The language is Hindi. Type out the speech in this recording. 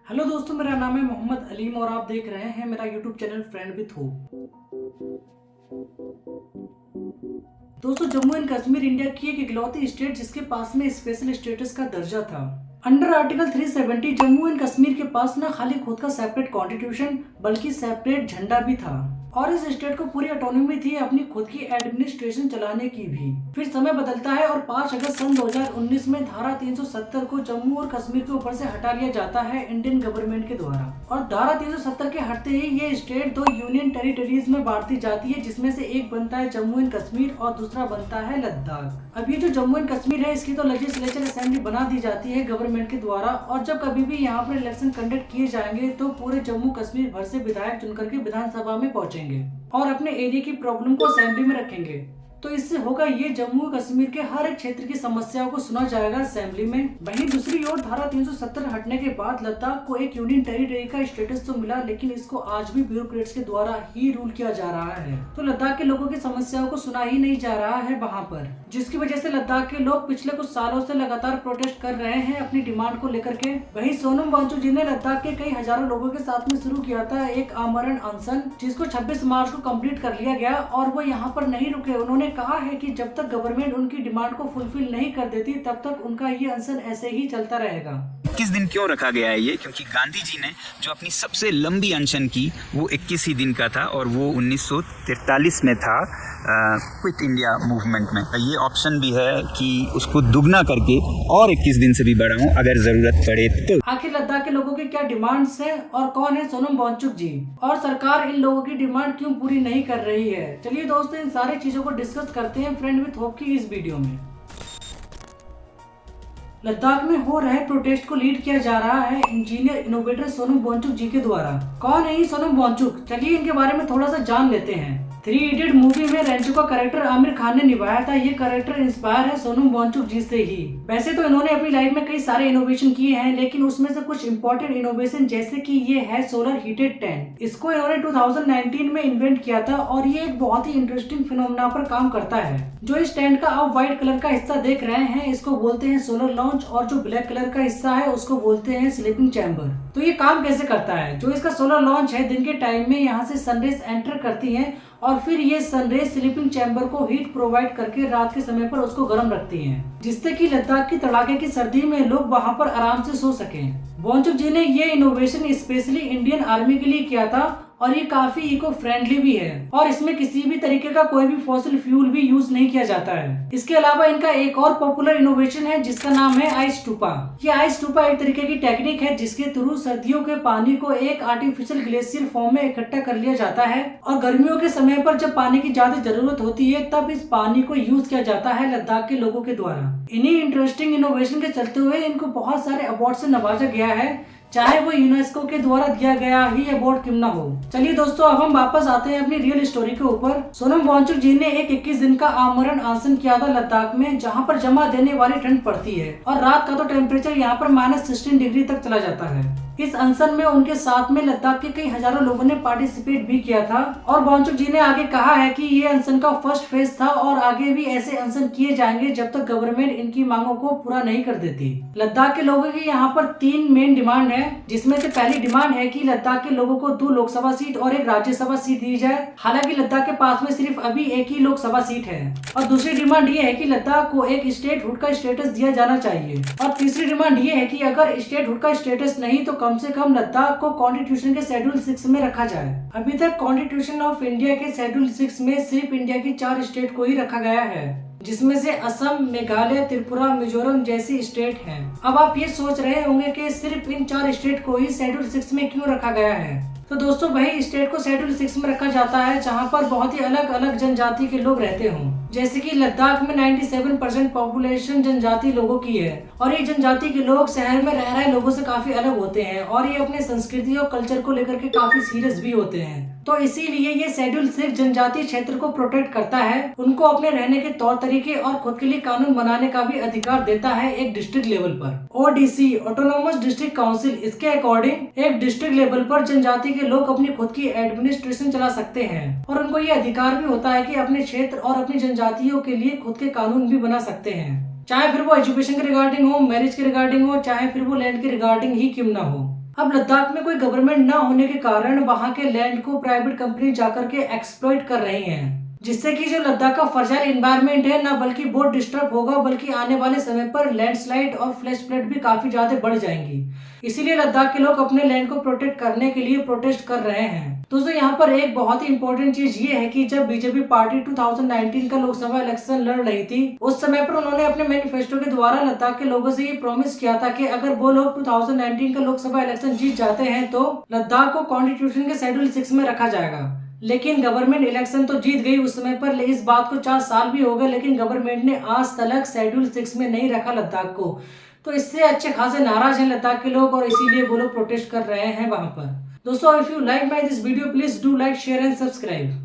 हेलो दोस्तों, मेरा नाम है मोहम्मद अलीम और आप देख रहे हैं मेरा YouTube channel friend with hope. दोस्तों, जम्मू एंड कश्मीर इंडिया की एक इकलौती स्टेट जिसके पास में स्पेशल स्टेटस का दर्जा था। Under article 370 Jammu and Kashmir के पास न खाली खुद का सेपरेट कॉन्स्टिट्यूशन बल्कि सेपरेट झंडा भी था और इस स्टेट को पूरी ऑटोनॉमी थी अपनी खुद की एडमिनिस्ट्रेशन चलाने की भी। फिर समय बदलता है और 5 अगस्त सन 2019 में धारा 370 को जम्मू और कश्मीर के ऊपर से हटा लिया जाता है इंडियन गवर्नमेंट के द्वारा। और धारा 370 के हटते ही ये स्टेट 2 यूनियन टेरिटरीज में बांटी जाती है, जिसमें से एक बनता है जम्मू एंड कश्मीर और दूसरा बनता है लद्दाख। अब ये जो जम्मू एंड कश्मीर है इसकी तो लेजिस्लेचर असेंबली बना दी जाती है गवर्नमेंट के द्वारा, और जब कभी भी यहाँ पर इलेक्शन कंडक्ट किए जाएंगे तो पूरे जम्मू कश्मीर भर से विधायक चुनकर के विधानसभा में पहुंचेंगे और अपने एरिया की प्रॉब्लम को असेंबली में रखेंगे। तो इससे होगा ये, जम्मू कश्मीर के हर एक क्षेत्र की समस्याओं को सुना जाएगा असेंबली में। वहीं दूसरी ओर धारा 370 हटने के बाद लद्दाख को एक यूनियन टेरिटरी का स्टेटस तो मिला, लेकिन इसको आज भी ब्यूरोक्रेट्स के द्वारा ही रूल किया जा रहा है। तो लद्दाख के लोगों की समस्याओं को सुना ही नहीं जा रहा है वहाँ पर, जिसकी वजह से लद्दाख के लोग पिछले कुछ सालों से लगातार प्रोटेस्ट कर रहे हैं अपनी डिमांड को लेकर के। वहीं सोनम वांगचुक जी ने लद्दाख के कई हजारों लोगों के साथ में शुरू किया था एक आमरण अनशन, जिसको 26 मार्च को कंप्लीट कर लिया गया और वो यहाँ पर नहीं रुके। उन्होंने कहा है कि जब तक गवर्नमेंट उनकी डिमांड को फुलफिल नहीं कर देती तब तक उनका ये अनशन ऐसे ही चलता रहेगा। 21 दिन क्यों रखा गया है ये? क्योंकि गांधी जी ने जो अपनी सबसे लंबी अनशन की वो 21 ही दिन का था और वो 1943 में था क्विट इंडिया मूवमेंट में। ये ऑप्शन भी है कि उसको दुगना करके और 21 दिन से भी बढ़ाऊं अगर जरूरत पड़े तो। आखिर लद्दाख के लोगों की क्या डिमांड्स है और कौन है सोनम वांगचुक जी, और सरकार इन लोगों की डिमांड क्यों पूरी नहीं कर रही है? चलिए दोस्तों, इन सारी चीजों को डिस्कस करते हैं फ्रेंड विथ होप की इस वीडियो में। लद्दाख में हो रहे प्रोटेस्ट को लीड किया जा रहा है इंजीनियर इनोवेटर सोनम वांगचुक जी के द्वारा। कौन है ये सोनम वांगचुक? चलिए इनके बारे में थोड़ा सा जान लेते हैं। 3 इडियट मूवी में रेंचो का कैरेक्टर आमिर खान ने निभाया था। ये कैरेक्टर इंस्पायर है सोनम वांगचुक जी से ही। वैसे तो इन्होंने अपनी लाइफ में कई सारे इनोवेशन किए हैं, लेकिन उसमें से कुछ इंपॉर्टेंट इनोवेशन जैसे कि ये है सोलर हीटेड टेंट। इसको इन्होंने 2019 में इन्वेंट किया था और ये एक बहुत ही इंटरेस्टिंग फिनोमेना पर काम करता है। जो इस टेंट का आप व्हाइट कलर का हिस्सा देख रहे हैं इसको बोलते हैं सोलर लॉन्च, और जो ब्लैक कलर का हिस्सा है उसको बोलते हैं स्लीपिंग चैम्बर। तो ये काम कैसे करता है? जो इसका सोलर लॉन्च है, दिन के टाइम में यहाँ से सनरेज एंटर करती है और फिर ये सनरेज स्लीपिंग चैम्बर को हीट प्रोवाइड करके रात के समय पर उसको गर्म रखती हैं, जिससे कि लद्दाख की तड़ाके की सर्दी में लोग वहाँ पर आराम से सो सकें। वांगचुक जी ने ये इनोवेशन स्पेशली इंडियन आर्मी के लिए किया था और ये काफी इको फ्रेंडली भी है और इसमें किसी भी तरीके का कोई भी फॉसिल फ्यूल भी यूज नहीं किया जाता है। इसके अलावा इनका एक और पॉपुलर इनोवेशन है जिसका नाम है आइस टूपा। ये आइस टूपा एक तरीके की टेक्निक है जिसके थ्रू सर्दियों के पानी को एक आर्टिफिशियल ग्लेशियर फॉर्म में इकट्ठा कर लिया जाता है और गर्मियों के समय पर जब पानी की ज्यादा जरूरत होती है तब इस पानी को यूज किया जाता है लद्दाख के लोगों के द्वारा। इन्हीं इंटरेस्टिंग इनोवेशन के चलते हुए इनको बहुत सारे अवार्ड से नवाजा गया है, चाहे वो यूनेस्को के द्वारा दिया गया ही अवार्ड क्यों ना हो। चलिए दोस्तों, अब हम वापस आते हैं अपनी रियल स्टोरी के ऊपर। सोनम वांगचुक जी ने एक 21 दिन का आमरण अनशन किया था लद्दाख में, जहां पर जमा देने वाली ठंड पड़ती है और रात का तो टेम्परेचर यहाँ पर -16 डिग्री तक चला जाता है। इस अनशन में उनके साथ में लद्दाख के कई हजारों लोगों ने पार्टिसिपेट भी किया था और वांगचुक जी ने आगे कहा है कि ये अनशन का फर्स्ट फेज था और आगे भी ऐसे अनशन किए जाएंगे जब तक गवर्नमेंट इनकी मांगों को पूरा नहीं कर देती। लद्दाख के लोगों की यहाँ पर 3 मेन डिमांड है, जिसमें से पहली डिमांड है कि लद्दाख के लोगों को 2 लोकसभा सीट और 1 राज्यसभा सीट दी जाए। हालांकि लद्दाख के पास में सिर्फ अभी 1 ही लोकसभा सीट है। और दूसरी डिमांड ये है कि लद्दाख को एक स्टेटहुड का स्टेटस दिया जाना चाहिए। और तीसरी डिमांड ये है कि अगर स्टेटहुड का स्टेटस नहीं तो कम से कम लद्दाख को कॉन्स्टिट्यूशन के शेड्यूल 6 में रखा जाए। अभी तक कॉन्स्टिट्यूशन ऑफ इंडिया के शेड्यूल 6 में सिर्फ इंडिया की 4 स्टेट को ही रखा गया है, जिसमें से असम, मेघालय, त्रिपुरा, मिजोरम जैसी स्टेट हैं। अब आप ये सोच रहे होंगे कि सिर्फ इन 4 स्टेट को ही शेड्यूल 6 में क्यों रखा गया है? तो दोस्तों, वही स्टेट को शेड्यूल 6 में रखा जाता है जहां पर बहुत ही अलग अलग जनजाति के लोग रहते हों। जैसे कि लद्दाख में 97% पॉपुलेशन जनजाति लोगों की है और ये जनजाति के लोग शहर में रह रहे लोगों से काफी अलग होते हैं और ये अपने संस्कृति और कल्चर को लेकर के काफी सीरियस भी होते हैं। तो इसीलिए ये शेड्यूल सिर्फ जनजातीय क्षेत्र को प्रोटेक्ट करता है, उनको अपने रहने के तौर तरीके और खुद के लिए कानून बनाने का भी अधिकार देता है एक डिस्ट्रिक्ट लेवल पर। ओडीसी, ऑटोनोमस डिस्ट्रिक्ट काउंसिल, इसके अकॉर्डिंग एक डिस्ट्रिक्ट लेवल पर जनजाति के लोग अपनी खुद की एडमिनिस्ट्रेशन चला सकते हैं और उनको ये अधिकार भी होता है कि अपने क्षेत्र और अपनी जनजातियों के लिए खुद के कानून भी बना सकते हैं, चाहे फिर वो एजुकेशन के रिगार्डिंग हो, मैरिज के रिगार्डिंग हो, चाहे फिर वो लैंड के रिगार्डिंग ही क्यों ना हो। अब लद्दाख में कोई गवर्नमेंट ना होने के कारण वहाँ के लैंड को प्राइवेट कंपनी जाकर के एक्सप्लॉइट कर रही हैं, जिससे कि जो लद्दाख का फर्टाइल एनवायरनमेंट है ना बल्कि बहुत डिस्टर्ब होगा, बल्कि आने वाले समय पर लैंडस्लाइड और फ्लैश फ्लड भी काफी ज्यादा बढ़ जाएंगी। इसीलिए लद्दाख के लोग अपने लैंड को प्रोटेक्ट करने के लिए प्रोटेस्ट कर रहे हैं। दोस्तों यहाँ पर एक बहुत ही इंपॉर्टेंट चीज ये है कि जब बीजेपी पार्टी 2019 का लोकसभा इलेक्शन लड़ रही थी, उस समय पर उन्होंने अपने मैनिफेस्टो के द्वारा लद्दाख के लोगों से ये प्रॉमिस किया था कि अगर वो लोग 2019 का लोकसभा इलेक्शन जीत जाते हैं तो लद्दाख को कॉन्स्टिट्यूशन के शेड्यूल 6 में रखा जाएगा। लेकिन गवर्नमेंट इलेक्शन तो जीत गई उस समय पर, इस बात को 4 साल भी हो गए, लेकिन गवर्नमेंट ने आज तक शेड्यूल 6 में नहीं रखा लद्दाख को। तो इससे अच्छे खासे नाराज हैं लद्दाख के लोग और इसीलिए वो लोग प्रोटेस्ट कर रहे हैं वहां पर। दोस्तों, if you like my this video please do like, share and subscribe.